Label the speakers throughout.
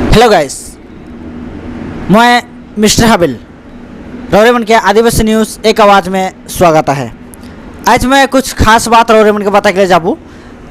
Speaker 1: Hello guys, मैं mister हाबिल रौरेमन के आदिवासी news एक आवाज़ में स्वागत है। आज मैं कुछ खास बात रौरेमन के बता के लिए जाबू।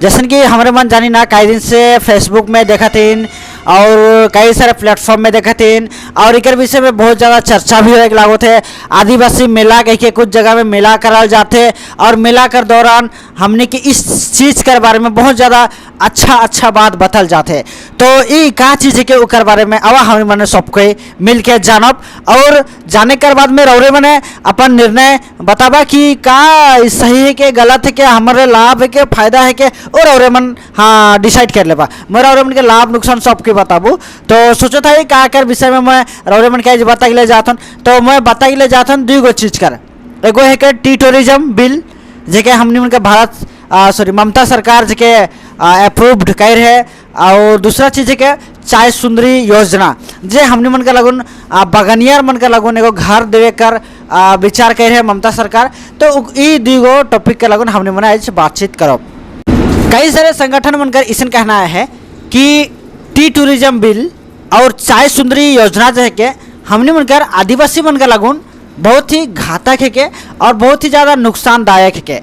Speaker 1: जैसे कि हमारे मन जानी ना कई दिन से फेसबुक में देखा थीन और कई सारे प्लेटफॉर्म में देखा थीन और एक विषय में बहुत ज़्यादा चर्चा भी होने लागो थे। आदिवासी मेला कह के कुछ जगह में मेला कराल जाते और मेला कर दौरान हमने की इस चीज़ के बारे में बहुत ज़्यादा अच्छा बात बतल जाते। तो ये का चीज़ है के उकर बारे में अब हम मैंने सबको मिल के जानब और जाने कर बाद में रौरे मैंने अपन निर्णय बताबा कि का सही है के गलत है के हमारे लाभ है के फायदा है के और रौरे मन हाँ डिसाइड कर लेबा। मैं रौरे मन के लाभ नुकसान सबके बताबू। तो सोचो था का कर विषय में मैं रौरे मन के बता के जाता हूँ। तो मैं बता के जाता हूँ दो गो चीज़ कर। एगो है के टी टूरिज्म बिल जेके हमने उनके भारत ममता सरकार जेके अप्रूव्ड कर है और दूसरा चीज़ है के चाय सुंदरी योजना जे हमने मन का लगन बगनियार मन का लगन एगो घर देवे कर विचार कर है ममता सरकार। तो ये दो टॉपिक के लगन हमने मन आज बातचीत करो। कई सारे संगठन मनकर इसन कहना है कि टी टूरिज्म बिल और चाय सुंदरी योजना जो है के हमने मनकर आदिवासी मन का लगन बहुत ही घातक है के और बहुत ही ज़्यादा नुकसानदायक है के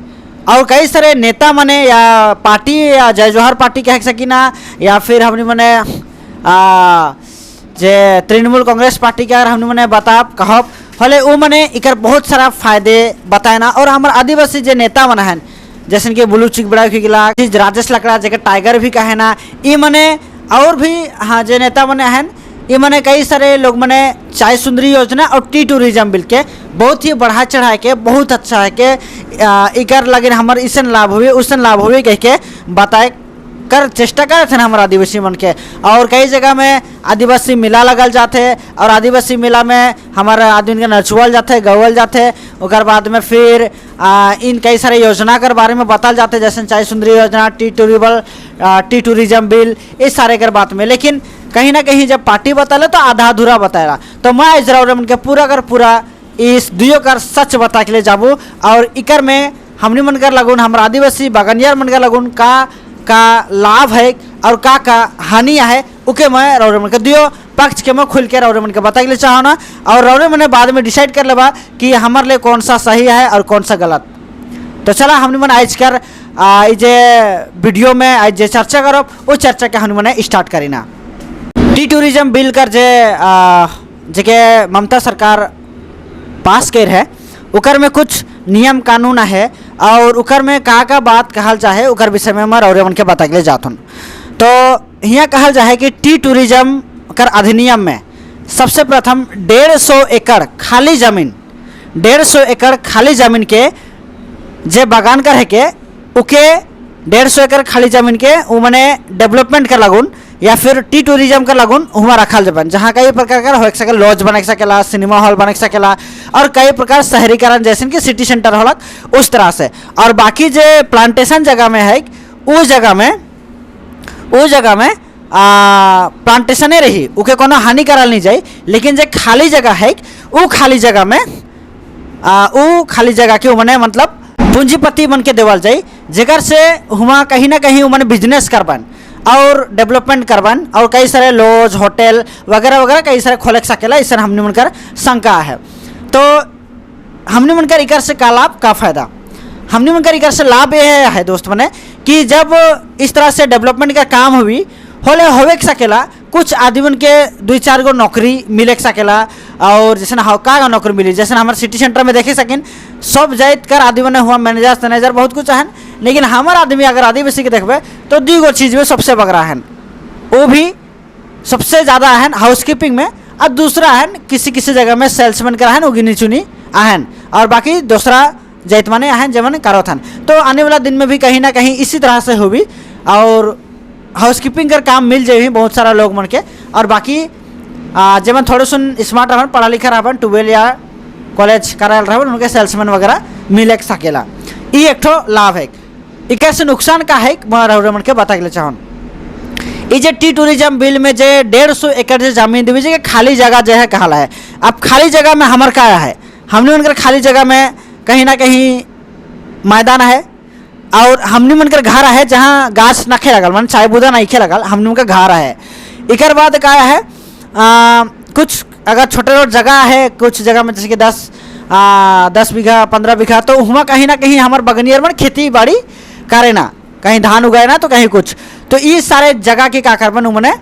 Speaker 1: और कई सारे नेता मने या पार्टी या जय जोहर पार्टी कह सकी ना या फिर हमने मने जे तृणमूल कांग्रेस पार्टी के अगर हमने मने बताब कहब हले वो मने इकर बहुत सारा फायदे बताए ना। और हमारे आदिवासी जे नेता मन हैं जैसे कि बुलू चिक बड़ा खिला राजेश लकड़ा जगह टाइगर भी कहे ना ये मने और भी हाँ जे नेता मने हैं ये मने कई सारे लोग मने चाय सुंदरी योजना और टी टूरिज्म बिल के बहुत ही बढ़ा चढ़ा के बहुत अच्छा है के इकर लगे हमारे इसन लाभ हुए उसन लाभ हुए कह के बताए कर चेष्टा करे थे हमारे आदिवासी मन के। और कई जगह में आदिवासी मेला लगल जाते और आदिवासी मेला में हमारे आदमी के नचुअल जाते गवल जाते और बाद में फिर इन कई सारे योजना के बारे में बताल जाते जैसे चाय सुंदरी योजना टी टूरिज्म बिल इस सारे कर बात में। लेकिन कहीं ना कहीं जब पार्टी बताले तो आधा अधूरा बताएगा। तो मैं इजरा मन के पूरा कर पूरा इस दुयो कर सच बता के ले जाबू और इकर में हमने मन कर लगुन हमारा आदिवासी बागनियार मन कर लगुन का लाभ है और का हानि है उके मैं रौरे मन के दियो पक्ष के मैं खुल के रौरे मन के बता के ले चाहो ना और रौरे मैंने बाद में डिसाइड कर लेबा कि हमारे लिए कौन सा सही है और कौन सा गलत। तो चला हमने मन आज कर जे वीडियो में आज जे चर्चा करो वो चर्चा के हमने मन स्टार्ट करी ना। टी टूरिज्म बिल कर जे ममता सरकार पास कर है उकर में कुछ नियम कानून है और उकर में का बात कहल चाहे उकर विषय में मैं रौरे मन के बता के जाता हूँ। तो यहाँ कहल जाए कि टी टूरिज्म कर अधिनियम में सबसे प्रथम 150 एकड़ खाली ज़मीन 150 एकड़ खाली ज़मीन के जे बगान कर है के उके 150 एकड़ खाली ज़मीन के वो मने डेवलपमेंट कर लगुन या फिर टी टूरिज्म का लगुन हुआ रखल जबन जहाँ कई प्रकार का हो सके लॉज बन सकेला सिनेमा हॉल बन सकेला और कई प्रकार शहरीकरण जैसे कि सिटी सेंटर होलक उस तरह से। और बाकी जे प्लांटेशन जगह में है उस जगह में प्लांटेशने रही उके कोनो हानि करल नहीं जाए। लेकिन जे खाली जगह है वो खाली जगह के मैंने मतलब पूंजीपति बन के देवल जाए जगह से हुआ कहीं ना कहीं मैंने बिजनेस करबन और डेवलपमेंट करबन और कई सारे लॉज होटल वगैरह वगैरह कई सारे खोल सकेला इस हमने मनकर शंका है। तो हमने मनकर इकर से का लाभ का फायदा हमने मनकर इकर से लाभ ये है दोस्त मने कि जब इस तरह से डेवलपमेंट का काम हुई होवे सकेला कुछ आदमी के 2-4 गो नौकरी मिले सकेला और जैसे का नौकरी मिली जैसे हमारे सिटी सेंटर में देखे सकिन सब जाइत कर आदमी ने हुआ मैनेजर बहुत कुछ है। लेकिन हमारा आदमी अगर आदिवासी के देखबे तो 2 गो चीज़ में सबसे बगरा है वो भी सबसे ज़्यादा है हाउसकीपिंग में और दूसरा है किसी जगह में सेल्समैन का है वो गिनी चुनी आहन और बाकी दूसरा जैतमाने आहन जमन कारोथन। तो आने वाला दिन में भी कहीं ना कहीं इसी तरह से होगी और हाउसकीपिंग का काम मिल जाए बहुत सारा लोग मन के। और बाकी जब थोड़े सुन स्मार्ट रहन पढ़ा लिखा रहन 12 या कॉलेज कराल रहन उनके सेल्समैन वगैरह मिले सकेला ये एक लाभ है। एक से नुकसान का है मैं मन के बता के चाहूँ ये टी टूरिज्म बिल में जे 150 एकड़ से जमीन देवी जे खाली जगह जो है कहला है। अब खाली जगह में हमार का है हमने उनकर खाली जगह में कहीं ना कहीं मैदान है और हमने मनकर घर है जहाँ गाछ नखे लगल मन चाय बुदा नहीं खे लगल हमने उनका घर है इकर बाद का है कुछ अगर छोटे रोड जगह है कुछ जगह में जैसे कि 10 बीघा 15 बीघा, तो वहाँ कहीं ना कहीं हमारे बगनियर में खेती बाड़ी करे ना, कहीं धान उगाए ना तो कहीं कुछ, तो ये सारे जगह के का करबन उमने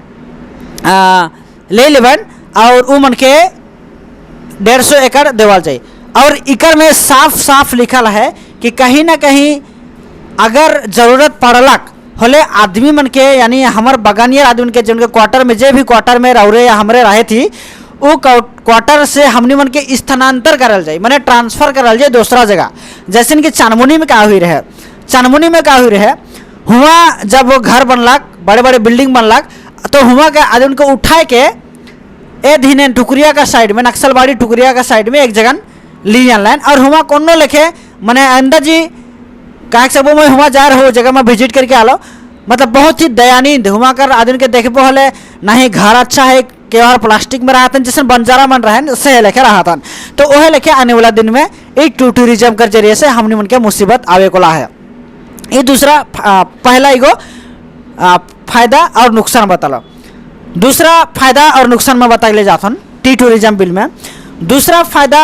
Speaker 1: ले लेबन और उ मन के 150 एकड़ देवल जाए। और इकर में साफ साफ लिखल है कि कहीं ना कहीं अगर जरूरत पड़लक होले आदमी मन के यानी हमार बगानियर आदमी के जिनके क्वार्टर में जे भी क्वार्टर में रौरे या हमरे रहे थी वो क्वार्टर से हमने मन के स्थानांतर करल जाए, मैंने ट्रांसफ़र करल जाए दूसरा जगह। जैसे कि चानमुनी में का हुई रहे, चानमुनी में का हुई रहे, हुआ जब वो घर बनलक बड़े बड़े बिल्डिंग बनलक तो हुआ के आदमी को उठाए के ए धीने टुकरिया का साइड में नक्सलबाड़ी टुकरिया का साइड में एक जगह ली ऑनलाइन और हुआ कोनो लिखे मैंने अंदाजी कहा सब मैं हुआ जा रहा हूँ जगह में विजिट करके आलो, मतलब बहुत ही दयानीय हुआ कर आदमी के देखे हले ना ही घर अच्छा है केवल प्लास्टिक में रहता जैसे बंजारा मन रहे उससे लेके रहता, तो वह लेके आने वाला दिन में एक टूरिज्म के जरिए से हमने मन के मुसीबत आवे कोला है। ये दूसरा पहला एगो फायदा और नुकसान बतालो। दूसरा फायदा और नुकसान में बता ले जाता टी टूरिज्म बिल में। दूसरा फायदा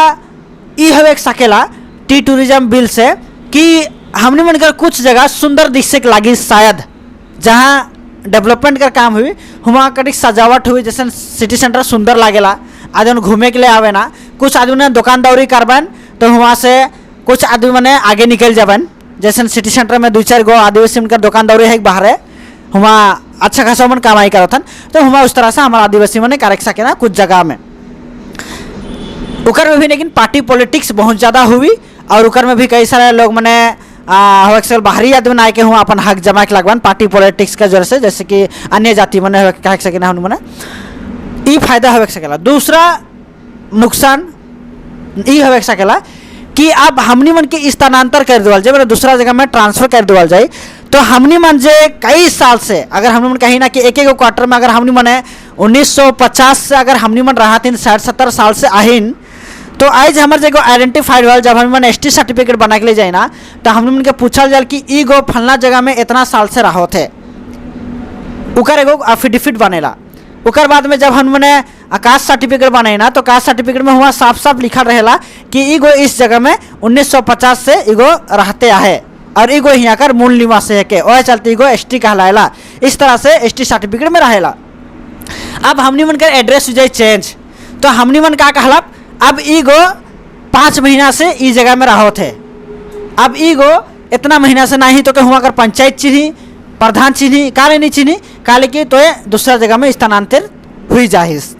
Speaker 1: ये हवे सकेला टी टूरिज्म बिल से कि हमने मन कर कुछ जगह सुंदर दिखे लगी, शायद जहाँ डेवलपमेंट का काम हुई वहाँ कटी सजावट हुई जैसे सिटी सेंटर सुंदर लागेला, आदमी घूमे के लिए आवे ना, कुछ आदमी ने दुकानदारी करबन तो वहाँ से कुछ आदमी मैंने आगे निकल जाबन, जैसे सिटी सेंटर में 2-4 गो आदिवासी उनका दुकानदारी है बाहर है वहाँ अच्छा खासा मन कमाई करतन, तो वहाँ उस तरह से हमारा आदिवासी मैंने कर सके ना कुछ जगह में। उकर में भी लेकिन पार्टी पॉलिटिक्स बहुत ज़्यादा हुई और उकर में भी कई सारे लोग मैंने अक्सर बाहरी आदमी आए के हुआ अपन हक जमा के लगवान पार्टी पॉलिटिक्स के जरिए से, जैसे कि अन्य जाति मैंने कह सके ना मैंने ये फायदा हो सकेला। दूसरा नुकसान ये हो सकेला कि अब हमनी मन के स्थानांतर कर देवल जाए, मतलब दूसरा जगह में ट्रांसफर कर देवल जाए, तो हमनी मन जे कई साल से अगर हमनी मन कहीं ना कि एक एक क्वार्टर में अगर हमनी मन 1950 से अगर हमनी मन रहा 60-70 साल से आहिन, तो आज हमारे जगह आइडेंटिफाइड हुआ जब हम एसटी सर्टिफिकेट बना के ले जाए ना तो हम उनके पूछल जाए कि ई गो फलना जगह में इतना साल से रहो थे, उकर एगो एफिडेविट बनेला। उकर बाद में जब हमने कास्ट सर्टिफिकेट बनाए ना तो कास्ट सर्टिफिकेट में हुआ साफ साफ लिखा रहेला कि ईगो इस जगह में 1950 से ईगो रहते है और ईगो यहाँ कर मूल निवासी है के वह चलते ईगो एसटी कहलाएला, इस तरह से एसटी सर्टिफिकेट में रहेला। अब हमनी मन कर एड्रेस हो जाए चेंज, तो हमनी मन का कहला अब ईगो 5 महीना से ई जगह में रहो थे, अब ईगो इतना महीना से नहीं तो हुआ कर पंचायत चिन्ही प्रधान चिन्ही काले नहीं चिन्ही काले की तो दूसरा जगह में स्थानांतरित हुई जाहिस।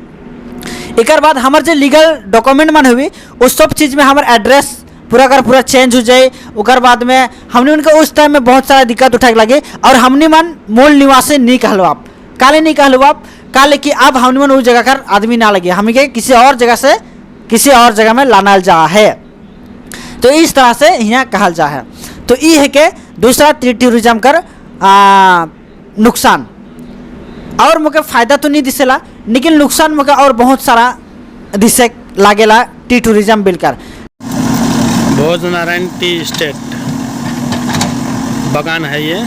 Speaker 1: एक बाद हमारे जो लीगल डॉक्यूमेंट मन हुई उस सब चीज़ में हमारे एड्रेस पूरा कर पूरा चेंज हो जाए। उकर बाद में हमने उनके उस टाइम में बहुत सारा दिक्कत उठा लगे और हमने मन मूल निवासी नहीं कहलो आप काले नहीं कहलो आप काले कि अब हमने मन उस जगह कर आदमी ना लगे, हमें के किसी और जगह से किसी और जगह में लाना जा है, तो इस तरह से यहाँ कहल जा है। तो ये है कि दूसरा टूरिज्म कर नुकसान। और मुझे फ़ायदा तो नहीं दिसेला लेकिन नुकसान मुझे और बहुत सारा दिसे लागेला टी टूरिज्म बिल कर।
Speaker 2: भोजनारायण टी स्टेट बगान है ये,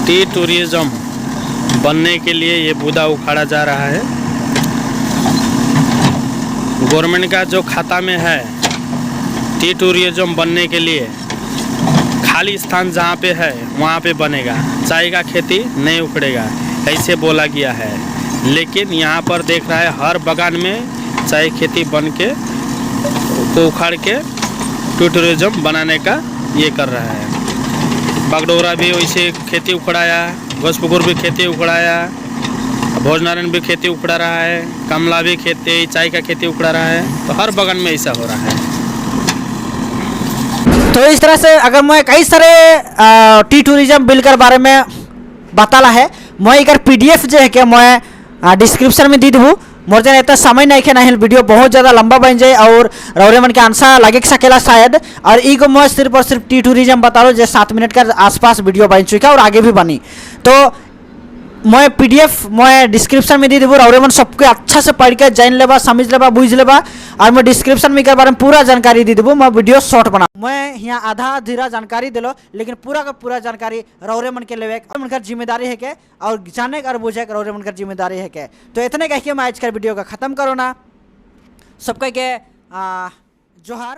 Speaker 2: टी टूरिज्म बनने के लिए ये बुदा उखाड़ा जा रहा है। गवर्नमेंट का जो खाता में है टी टूरिज्म बनने के लिए खाली स्थान जहाँ पे है वहाँ पे बनेगा, चाय का खेती नहीं उखड़ेगा ऐसे बोला गया है। लेकिन यहाँ पर देख रहा है हर बगान में चाय खेती बन के को उखाड़ के टूरिज्म बनाने का ये कर रहा है। बागडोगरा भी वैसे खेती उखड़ाया, घोसपुकुर भी खेती उखड़ाया, भोजनारायण भी खेती उखड़ा रहा है, कमला भी खेती चाय का खेती उखड़ा रहा है, तो हर बगान में ऐसा हो रहा है।
Speaker 1: तो इस तरह से अगर मैं कई सारे टी टूरिज्म बिल के बारे में बताला है, मैं एक PDF जो है कि मैं डिस्क्रिप्शन में दी दूँ। मोर जन इतना समय नहीं है नहीं वीडियो बहुत ज़्यादा लंबा बन जाए और रौरे मन के आंसर लगे सकेला शायद, और ईगो मैं सिर्फ और सिर्फ टी टूरिज्म बता लो जो 7 मिनट का आसपास वीडियो बन चुका और आगे भी बनी। तो मैं पीडीएफ मैं डिस्क्रिप्शन में दे देबो और मन सबके अच्छा से पढ़ के जान लेबा समझ लेबा बुझ लेबा और मैं डिस्क्रिप्शन में एकर बारे में पूरा जानकारी दे देबो। मैं वीडियो शॉर्ट बना मैं यहाँ आधा अधूरा जानकारी दिलो लेकिन पूरा का पूरा जानकारी रौरे मन के लेवे मनकर जिम्मेदारी है के और जाने और बुझे के रौरे मनकर जिम्मेदारी है के। तो इतने कह के मैं आज का वीडियो का ख़त्म करो ना। सबका के जोहार।